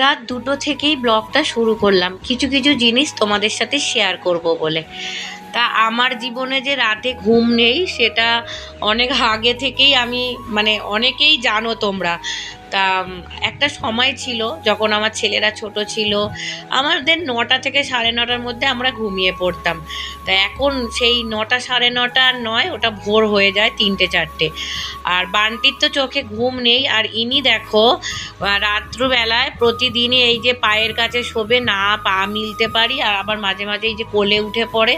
রাত 2টো থেকেই ব্লগটা শুরু করলাম, কিছু কিছু জিনিস তোমাদের সাথে শেয়ার করব বলে। তা আমার জীবনে যে রাতে ঘুম নেই সেটা অনেক আগে থেকেই আমি মানে অনেকেই জানো তোমরা। তা একটা সময় ছিল যখন আমার ছেলেরা ছোট ছিল, আমাদের 9টা থেকে 9:30টার মধ্যে আমরা ঘুমিয়ে পড়তাম। তা এখন সেই 9টা 9:30 আর নয়, ওটা ভোর হয়ে যায় 3টে 4টে। আর বান্টির তো চোখে ঘুম নেই, আর ইনি দেখো রাত্রবেলায় প্রতিদিনই এই যে পায়ের কাছে শোবে, না পা মিলতে পারি, আর আবার মাঝে মাঝে এই যে কোলে উঠে পড়ে।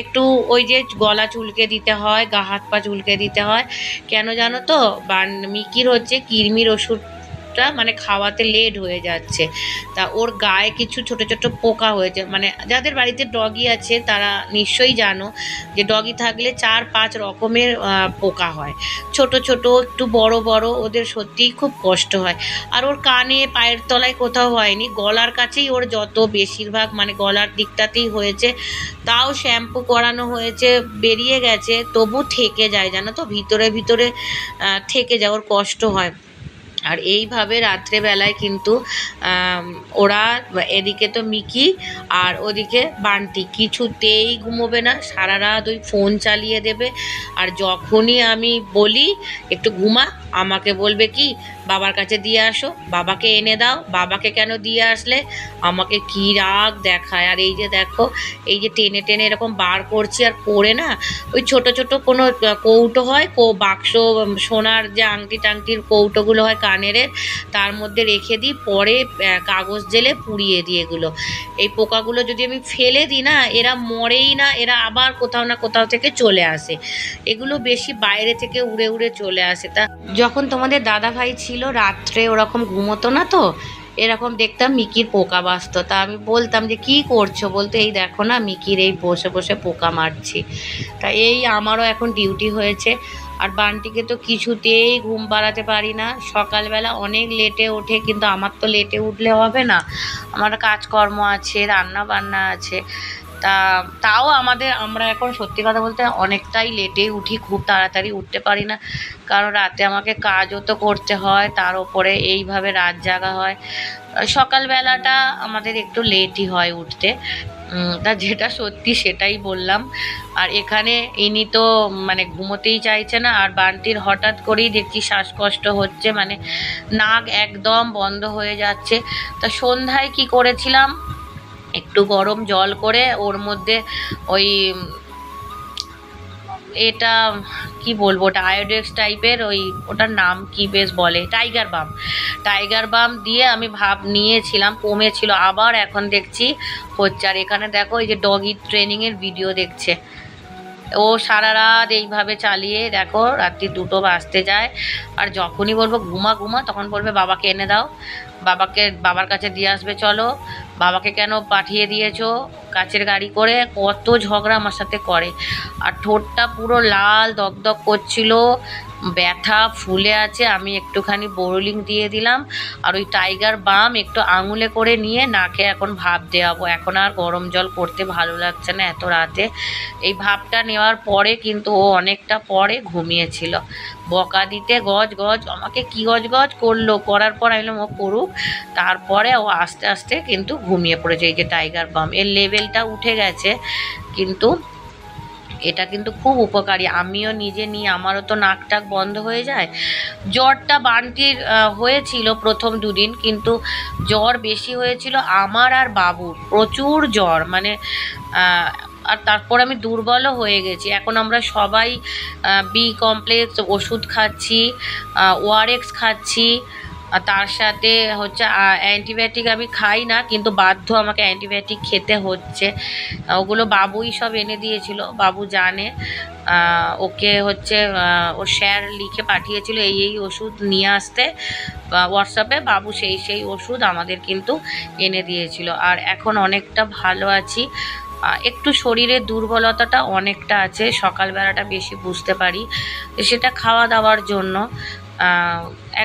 একটু ওই যে গলা চুলকে দিতে হয়, গা হাত পা চুলকে দিতে হয়। কেন জানো তো, মিকির হচ্ছে কৃমির ওষুধটা মানে খাওয়াতে লেট হয়ে যাচ্ছে। তা ওর গায়ে কিছু ছোট ছোট পোকা হয়েছে, মানে যাদের বাড়িতে ডগি আছে তারা নিশ্চয়ই জানো যে ডগি থাকলে 4-5 রকমের পোকা হয়, ছোট ছোট একটু বড় বড়, ওদের সত্যিই খুব কষ্ট হয়। আর ওর কানে পায়ের তলায় কোথাও হয়নি, গলার কাছেই ওর যত বেশিরভাগ মানে গলার দিকটাতেই হয়েছে। তাও শ্যাম্পু করানো হয়েছে, বেরিয়ে গেছে, তবু থেকে যায় জানো তো, ভিতরে ভিতরে থেকে যায়, ওর কষ্ট হয়। আর এইভাবে রাত্রেবেলায় কিন্তু ওরা, এদিকে তো মিকি আর ওদিকে বান্টি কিছুতেই ঘুমোবে না, সারা রাত ওই ফোন চালিয়ে দেবে। আর যখনই আমি বলি একটু ঘুমা, আমাকে বলবে কি বাবার কাছে দিয়ে আসো, বাবাকে এনে দাও, বাবাকে কেন দিয়ে আসলে, আমাকে কি রাগ দেখায়। আর এই যে দেখো, এই যে টেনে টেনে এরকম বার করছি, আর করে না ওই ছোট ছোট কোনো কৌটো হয়, বাক্স, সোনার যে আংটি টাংটির কৌটোগুলো হয় কানের, তার মধ্যে রেখে দিই, পরে কাগজ জেলে পুড়িয়ে দিই এগুলো। এই পোকাগুলো যদি আমি ফেলে দিই না, এরা মরেই না, এরা আবার কোথাও না কোথাও থেকে চলে আসে। এগুলো বেশি বাইরে থেকে উড়ে উড়ে চলে আসে। তা যখন তোমাদের দাদা ভাই ছিল, রাত্রে ওরকম ঘুমোতো না, তো এরকম দেখতাম মিকির পোকা বাসতো। তা আমি বলতাম যে কি করছো, বলতে এই দেখো না মিকির এই বসে বসে পোকা মারছি। তা এই আমারও এখন ডিউটি হয়েছে। আর বান্টিকে তো কিছুতেই ঘুম পাড়াতে পারি না, সকালবেলা অনেক লেটে ওঠে, কিন্তু আমার তো লেটে উঠলে হবে না, আমার কাজকর্ম আছে, রান্না বান্না আছে। তাও আমরা এখন সত্যি কথা বলতে অনেকটাই লেটে উঠি, খুব তাড়াতাড়ি উঠতে পারি না, কারণ রাতে আমাকে কাজও তো করতে হয়, তার ওপরে এইভাবে রাত জাগা হয়। সকালবেলাটা আমাদের একটু লেটই হয় উঠতে। তা যেটা সত্যি সেটাই বললাম। আর এখানে ইনি তো মানে ঘুমোতেই চাইছে না, আর বান্টির হঠাৎ করেই দেখছি শ্বাসকষ্ট হচ্ছে, মানে নাক একদম বন্ধ হয়ে যাচ্ছে। তা সন্ধ্যায় কি করেছিলাম, একটু গরম জল করে ওর মধ্যে ওই এটা কি বলবো, ওটা আয়োডেক্স টাইপের, ওটার নাম কি বেশ বলে, টাইগার বাম দিয়ে আমি ভাব নিয়েছিলাম, কমেছিল, আবার এখন দেখছি হচ্ছে। আর এখানে দেখো এই যে ডগি ট্রেনিংয়ের ভিডিও দেখছে, ও সারা রাত এইভাবে চালিয়ে দেখো রাত্রি 2টো বাজতে যায়। আর যখনই বলবো ঘুমা ঘুমা, তখন বলবে বাবাকে এনে দাও, বাবার কাছে দিয়ে আসবে, চলো, বাবাকে কেন পাঠিয়ে দিয়েছো কাচের গাড়ি করে, কত ঝগড়া আমার সাথে করে। আর ঠোঁটটা পুরো লাল দগদগ করছিল, ব্যথা ফুলে আছে, আমি একটুখানি বোরোলিং দিয়ে দিলাম, আর ওই টাইগার বাম একটু আঙুলে করে নিয়ে নাকে এখন ভাপ দেওয়াবো। এখন আর গরম জল করতে ভালো লাগছে না এত রাতে। এই ভাপটা নেওয়ার পরে কিন্তু ও অনেকটা পরে ঘুমিয়েছিল, বকা দিতে গজ গজ আমাকে কি গজ গজ করলো, করার পর আমি বললাম ও করুক, তারপরে ও আস্তে আস্তে কিন্তু ঘুমিয়ে পড়েছে। এই যে টাইগার বাম, এর লেভেলটা উঠে গেছে, কিন্তু এটা কিন্তু খুব উপকারী। আমিও নিজে নিই, আমারও তো নাক টাক বন্ধ হয়ে যায়। জ্বরটা বান্টির হয়েছিল প্রথম 2 দিন, কিন্তু জ্বর বেশি হয়েছিল আমার আর বাবুর, প্রচুর জ্বর, মানে আর তারপর আমি দুর্বলও হয়ে গেছি। এখন আমরা সবাই বি কমপ্লেক্স ওষুধ খাচ্ছি, ওআরএক্স খাচ্ছি, তার সাথে হচ্ছে অ্যান্টিবায়োটিক আমি খাই না, কিন্তু বাধ্য আমাকে অ্যান্টিবায়োটিক খেতে হচ্ছে। ওগুলো বাবুই সব এনে দিয়েছিল, বাবু জানে, ওকে হচ্ছে ওর স্যার লিখে পাঠিয়েছিল এই ওষুধ নিয়ে আসতে হোয়াটসঅ্যাপে, বাবু সেই ওষুধ আমাদের কিন্তু এনে দিয়েছিল। আর এখন অনেকটা ভালো আছি, একটু শরীরের দুর্বলতাটা অনেকটা আছে, সকালবেলাটা বেশি বুঝতে পারি, সেটা খাওয়া দাওয়ার জন্য।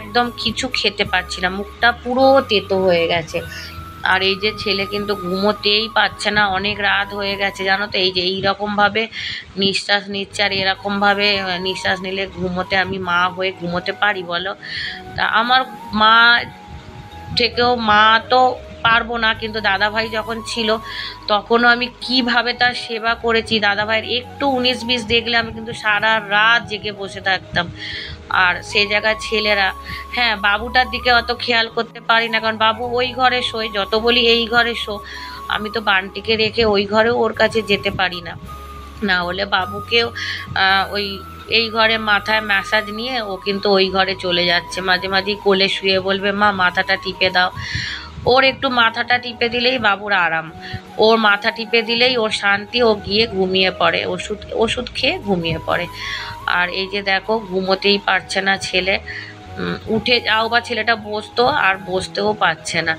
একদম কিছু খেতে পারছি না, মুখটা পুরো তেতো হয়ে গেছে। আর এই যে ছেলে কিন্তু ঘুমোতেই পাচ্ছে না, অনেক রাত হয়ে গেছে জানো তো, এই যে এইরকমভাবে নিঃশ্বাস নিচ্ছে, আর এরকমভাবে নিঃশ্বাস নিলে ঘুমোতে আমি মা হয়ে ঘুমোতে পারি বলো? তা আমার মা থেকেও মা তো পারবো না, কিন্তু দাদাভাই যখন ছিল তখনও আমি কিভাবে তার সেবা করেছি। দাদাভাইয়ের একটু 19-20 দেখলে আমি কিন্তু সারা রাত জেগে বসে থাকতাম। আর সেই জায়গায় ছেলেরা, হ্যাঁ, বাবুটার দিকে অত খেয়াল করতে পারি না, কারণ বাবু ওই ঘরে শোয়, যত বলি এই ঘরে শো, আমি তো বানটিকে রেখে ওই ঘরেও ওর কাছে যেতে পারি না। না হলে বাবুকেও ওই এই ঘরে মাথায় ম্যাসাজ নিয়ে ও কিন্তু ওই ঘরে চলে যাচ্ছে, মাঝে মাঝেই কোলে শুয়ে বলবে মা মাথাটা টিপে দাও। ওর একটু মাথাটা টিপে দিলেই বাবুর আরাম, ওর মাথা টিপে দিলেই ওর শান্তি, ও গিয়ে ঘুমিয়ে পড়ে, ওষুধ ওষুধ খেয়ে ঘুমিয়ে পড়ে। আর এই যে দেখো ঘুমোতেই পারছে না ছেলে, উঠে যাও বা ছেলেটা বসতো আর বসতেও পারছে না।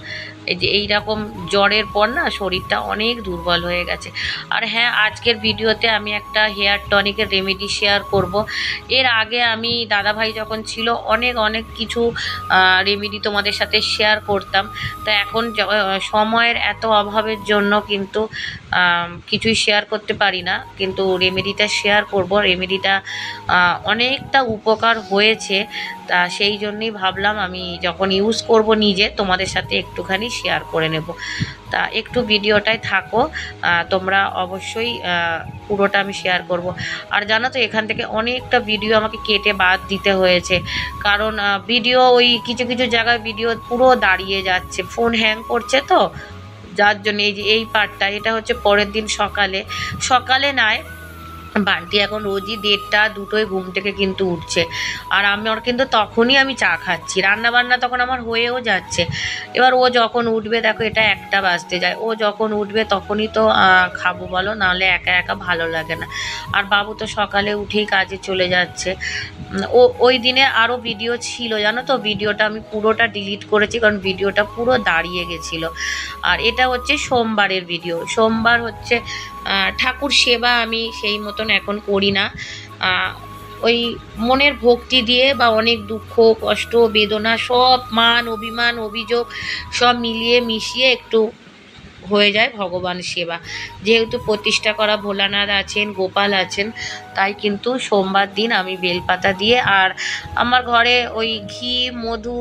এই যে এইরকম জ্বরের পর না শরীরটা অনেক দুর্বল হয়ে গেছে। আর হ্যাঁ, আজকের ভিডিওতে আমি একটা হেয়ার টনিকের রেমেডি শেয়ার করব। এর আগে আমি দাদাভাই যখন ছিল অনেক অনেক কিছু রেমেডি তোমাদের সাথে শেয়ার করতাম। তা এখন সময়ের এত অভাবের জন্য কিন্তু কিছুই শেয়ার করতে পারি না, কিন্তু রেমেডিটা শেয়ার করব। রেমেডিটা অনেকটা উপকার হয়েছে, তা সেই জন্যই ভাবলাম আমি যখন ইউজ করব নিজে তোমাদের সাথে একটুখানি শেয়ার করে নেব। তা একটু ভিডিওটায় থাকো, তোমরা অবশ্যই পুরোটা আমি শেয়ার করব। আর জানো তো এখান থেকে অনেকটা ভিডিও আমাকে কেটে বাদ দিতে হয়েছে, কারণ ভিডিও ওই কিছু কিছু জায়গায় ভিডিও পুরো দাঁড়িয়ে যাচ্ছে, ফোন হ্যাং করছে, তো যার জন্য এই যে এই পার্টটা, এটা হচ্ছে পরের দিন সকালে, সকালে নয়, বান্টি এখন রোজই 1:30-2টোয় ঘুম থেকে কিন্তু উঠছে। আর আমার কিন্তু তখনই আমি চা খাচ্ছি, রান্না বান্না তখন আমার হয়েও যাচ্ছে। এবার ও যখন উঠবে, দেখো এটা 1টা বাজতে যায়, ও যখন উঠবে তখনই তো খাবো বলো, নাহলে একা একা ভালো লাগে না। আর বাবু তো সকালে উঠেই কাজে চলে যাচ্ছে। ওই দিনে আরও ভিডিও ছিল জানো তো, ভিডিওটা আমি পুরোটা ডিলিট করেছি, কারণ ভিডিওটা পুরো দাঁড়িয়ে গেছিলো। আর এটা হচ্ছে সোমবারের ভিডিও। সোমবার হচ্ছে ঠাকুর সেবা আমি সেই মতন এখন করি না, ওই মনের ভক্তি দিয়ে বা অনেক দুঃখ কষ্ট বেদনা সব মান অভিমান অভিযোগ সব মিলিয়ে মিশিয়ে একটু হয়ে যায় ভগবান সেবা। যেহেতু প্রতিষ্ঠা করা ভোলানাথ আছেন, গোপাল আছেন, তাই কিন্তু সোমবার দিন আমি বেলপাতা দিয়ে, আর আমার ঘরে ওই ঘি মধু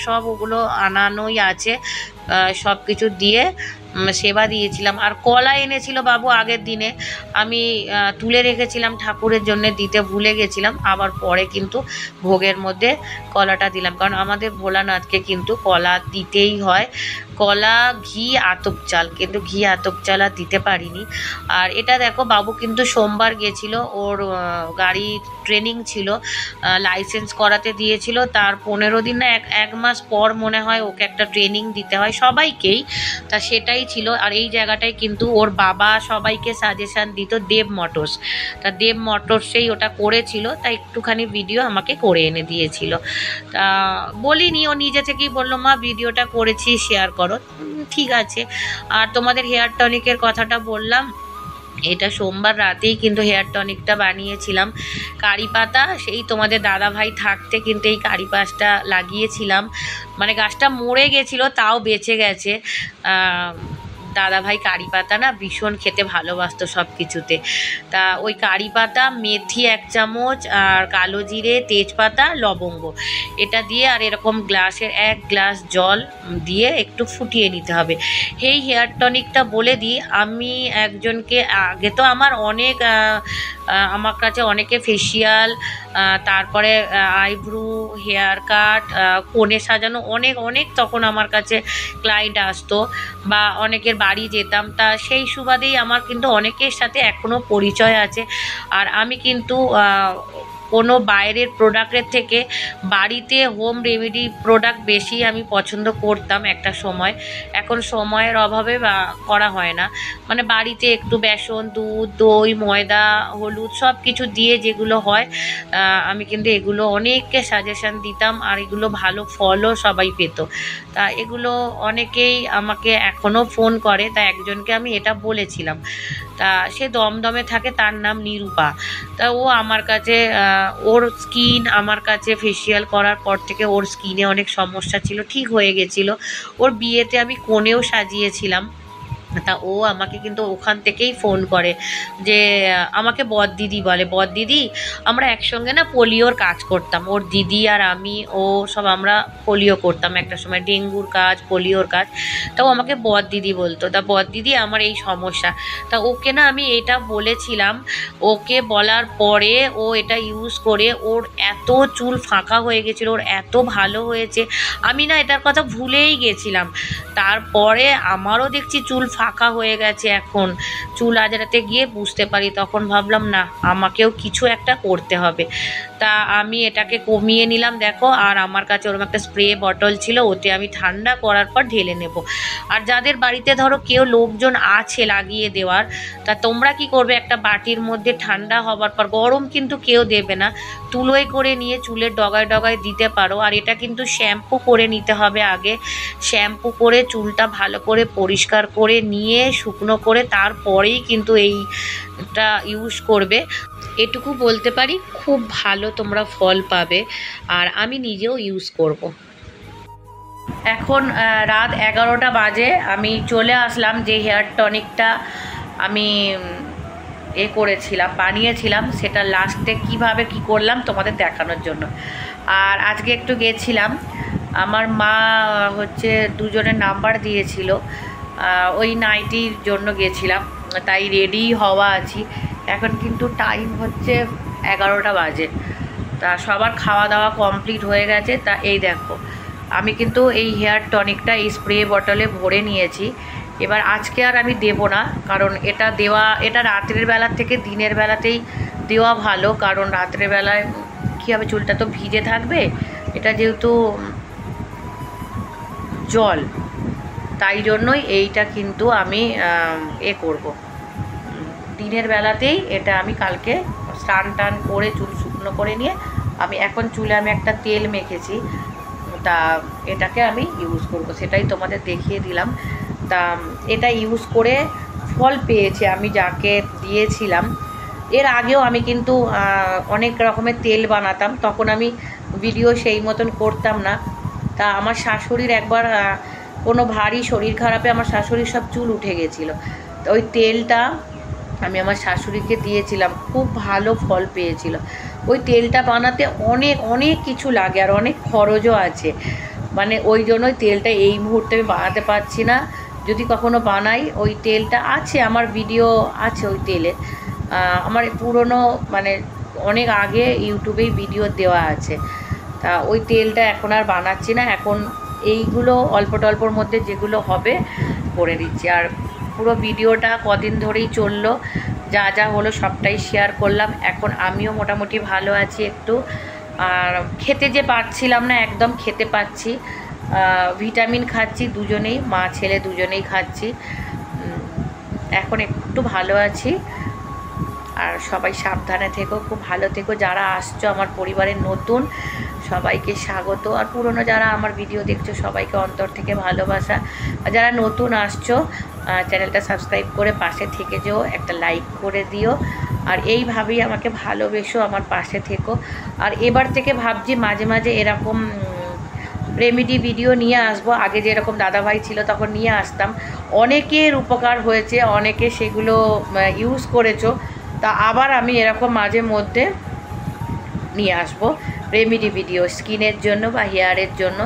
সব ওগুলো আনানোই আছে, সব কিছু দিয়ে সেবা দিয়েছিলাম। আর কলা এনেছিল বাবু আগের দিনে, আমি তুলে রেখেছিলাম ঠাকুরের জন্য, দিতে ভুলে গেছিলাম, আবার পরে কিন্তু ভোগের মধ্যে কলাটা দিলাম, কারণ আমাদের ভোলানাথকে কিন্তু কলা দিতেই হয়, কলা ঘি আতপ চাল, কিন্তু ঘি আতপ চাল আর দিতে পারিনি। আর এটা দেখো বাবু কিন্তু সোমবার গেছিল, ওর গাড়ি ট্রেনিং ছিল, লাইসেন্স করাতে দিয়েছিল, তার 15 দিন না এক মাস পর মনে হয় ওকে একটা ট্রেনিং দিতে হয় সবাইকেই, তা সেটাই ছিল। আর এই জায়গাটায় কিন্তু ওর বাবা সবাইকে সাজেশান দিত দেব মোটরস, তা দেব মোটরসেই ওটা করেছিল, তাই একটুখানি ভিডিও আমাকে করে এনে দিয়েছিল। তা বলিনি, ও নিজে থেকেই বললো মা ভিডিওটা করেছি শেয়ার করো, ঠিক আছে। আর তোমাদের হেয়ার টনিকের কথাটা বললাম, এটা সোমবার রাতেই কিন্তু হেয়ার টনিকটা বানিয়েছিলাম। কারি পাতা সেই তোমাদের দাদাভাই থাকতে কিন্তু এই কারি পাতাটা লাগিয়েছিলাম, মানে গাছটা মরে গেছিলো তাও বেঁচে গেছে। দাদাভাই কারি পাতা না ভীষণ খেতে ভালোবাসতো সব কিছুতে, তা ওই কারি পাতা মেথি 1 চামচ আর কালো জিরে তেজপাতা লবঙ্গ এটা দিয়ে, আর এরকম গ্লাসের 1 গ্লাস জল দিয়ে একটু ফুটিয়ে নিতে হবে। এই হেয়ার টনিকটা বলে দিই, আমি একজনকে আগে তো আমার অনেক আমার কাছে অনেকে ফেসিয়াল, তারপরে আইব্রু হেয়ার কাট কোণে সাজানো অনেক তখন আমার কাছে ক্লায়েন্ট আসতো, বা অনেকের বাড়ি যেতাম, তা সেই সুবাদেই আমার কিন্তু অনেকের সাথে এখনও পরিচয় আছে। আর আমি কিন্তু কোনো বাইরের প্রোডাক্টের থেকে বাড়িতে হোম রেমেডি প্রোডাক্ট বেশি আমি পছন্দ করতাম একটা সময়, এখন সময়ের অভাবে বা করা হয় না। মানে বাড়িতে একটু বেসন দুধ দই ময়দা হলুদ সব কিছু দিয়ে যেগুলো হয়, আমি কিন্তু এগুলো অনেককে সাজেশান দিতাম, আর এগুলো ভালো ফলও সবাই পেত। তা এগুলো অনেকেই আমাকে এখনও ফোন করে, তা একজনকে আমি এটা বলেছিলাম, তা সে দমদমে থাকে, তার নাম নিরূপা। তা ও আমার কাছে ওর স্কিন আমার কাছে ফেসিয়াল করার পর থেকে ওর স্কিনে অনেক সমস্যা ছিল, ঠিক হয়ে গেছিলো। ওর বিয়েতে আমি কোণেও সাজিয়েছিলাম, তা ও আমাকে কিন্তু ওখান থেকেই ফোন করে যে আমাকে বড়দিদি বলে, বড়দিদি আমরা একসঙ্গে না পোলিওর কাজ করতাম, ওর দিদি আর আমি, ও সব আমরা পোলিও করতাম একটা সময়, ডেঙ্গুর কাজ, পোলিওর কাজ। তা ও আমাকে বড়দিদি বলতো। তা বড়দিদি আমার এই সমস্যা। তা ওকে না আমি এটা বলেছিলাম, ওকে বলার পরে ও এটা ইউজ করে ওর এত চুল ফাঁকা হয়ে গেছিলো, ওর এত ভালো হয়েছে, আমি না এটার কথা ভুলেই গেছিলাম। তারপরে আমারও দেখছি চুল ফাঁকা হয়ে গেছে। এখন চুল আজরাতে গিয়ে বুঝতে পারি, তখন ভাবলাম না আমাকেও কিছু একটা করতে হবে। তা আমি এটাকে কমিয়ে নিলাম দেখো। আর আমার কাছে ওরকম একটা স্প্রে বটল ছিল, ওতে আমি ঠান্ডা করার পর ঢেলে নেব। আর যাদের বাড়িতে ধরো কেউ লোকজন আছে লাগিয়ে দেওয়ার, তা তোমরা কি করবে, একটা বাটির মধ্যে ঠান্ডা হবার পর, গরম কিন্তু কেউ দেবে না, তুলোয় করে নিয়ে চুলের ডগায় ডগায় দিতে পারো। আর এটা কিন্তু শ্যাম্পু করে নিতে হবে আগে, শ্যাম্পু করে চুলটা ভালো করে পরিষ্কার করে নিয়ে শুকনো করে তারপরেই কিন্তু এইটা ইউজ করবে। এটুকু বলতে পারি, খুব ভালো তোমরা ফল পাবে, আর আমি নিজেও ইউজ করব। এখন রাত 11টা বাজে, আমি চলে আসলাম যে হেয়ার টনিকটা আমি করেছিলাম, বানিয়েছিলাম, সেটা লাস্টে কিভাবে কি করলাম তোমাদের দেখানোর জন্য। আর আজকে একটু গেছিলাম, আমার মা হচ্ছে দুজনের নাম্বার দিয়েছিল, ওই নাইটির জন্য গেছিলাম, তাই রেডি হওয়া আছি। এখন কিন্তু টাইম হচ্ছে 11টা বাজে। তা সবার খাওয়া দাওয়া কমপ্লিট হয়ে গেছে। তা এই দেখো আমি কিন্তু এই হেয়ার টনিকটা এই স্প্রে বটলে ভরে নিয়েছি। এবার আজকে আর আমি দেব না, কারণ এটা রাত্রের বেলার থেকে দিনের বেলাতেই দেওয়া ভালো, কারণ রাত্রের বেলায় কী হবে, চুলটা তো ভিজে থাকবে, এটা যেহেতু জল, তাই জন্যই এইটা কিন্তু আমি করব দিনের বেলাতেই। এটা আমি কালকে স্নান টান করে চুল শুকনো করে নিয়ে আমি এখন চুলে আমি একটা তেল মেখেছি, তা এটাকে আমি ইউজ করব, সেটাই তোমাদের দেখিয়ে দিলাম। তা এটা ইউজ করে ফল পেয়েছি আমি যাকে দিয়েছিলাম। এর আগেও আমি কিন্তু অনেক রকমের তেল বানাতাম, তখন আমি ভিডিও সেই মতন করতাম না। তা আমার শাশুড়ির একবার কোনো ভারী শরীর খারাপে আমার শাশুড়ির সব চুল উঠে গেছিলো, তো ওই তেলটা আমি আমার শাশুড়িকে দিয়েছিলাম, খুব ভালো ফল পেয়েছিল। ওই তেলটা বানাতে অনেক অনেক কিছু লাগে আর অনেক খরচও আছে, মানে ওই জন্যই তেলটা এই মুহূর্তে আমি বানাতে পারছি না। যদি কখনো বানাই, ওই তেলটা আছে, আমার ভিডিও আছে ওই তেলে, আমার পুরনো মানে অনেক আগে ইউটিউবেই ভিডিও দেওয়া আছে। তা ওই তেলটা এখন আর বানাচ্ছি না, এখন এইগুলো অল্প টল্পর মধ্যে যেগুলো হবে করে দিচ্ছি। আর পুরো ভিডিওটা কদিন ধরেই চললো, যা যা হলো সবটাই শেয়ার করলাম। এখন আমিও মোটামুটি ভালো আছি একটু, আর খেতে যে পারছিলাম না, একদম খেতে পাচ্ছি, ভিটামিন খাচ্ছি, দুজনেই, মা ছেলে দুজনেই খাচ্ছি, এখন একটু ভালো আছি। আর সবাই সাবধানে থেকো, খুব ভালো থেকো। যারা আসছো আমার পরিবারের নতুন, সবাইকে স্বাগত। আর পুরনো যারা আমার ভিডিও দেখছো সবাইকে অন্তর থেকে ভালোবাসা। আর যারা নতুন আসছো চ্যানেলটা সাবস্ক্রাইব করে পাশে থেকে যেও, একটা লাইক করে দিও। আর এইভাবেই আমাকে ভালোবেসো, আমার পাশে থেকো। আর এবার থেকে ভাবছি মাঝে মাঝে এরকম রেমেডি ভিডিও নিয়ে আসবো। আগে যেরকম দাদাভাই ছিল তখন নিয়ে আসতাম, অনেকের উপকার হয়েছে, অনেকে সেগুলো ইউজ করেছো। তা আবার আমি এরকম মাঝে মধ্যে নিয়ে আসবো রেমেডি ভিডিও, স্কিনের জন্য বা হেয়ারের জন্য,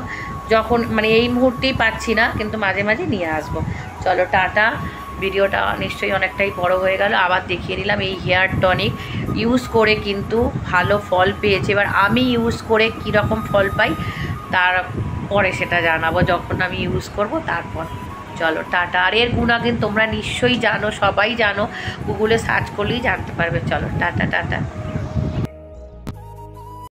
যখন মানে এই মুহূর্তেই পাচ্ছি না, কিন্তু মাঝে মাঝে নিয়ে আসবো। চলো টাটা। ভিডিওটা নিশ্চয়ই অনেকটাই বড় হয়ে গেল, আবার দেখিয়ে দিলাম এই হেয়ার টনিক ইউজ করে কিন্তু ভালো ফল পেয়েছে। এবার আমি ইউজ করে কীরকম ফল পাই তারপরে সেটা জানাবো, যখন আমি ইউজ করব তারপর। চলো টাটা। আর এর গুণাগুণ তোমরা নিশ্চয়ই জানো, সবাই জানো, গুগলে সার্চ করলেই জানতে পারবে। চলো টাটা টাটা।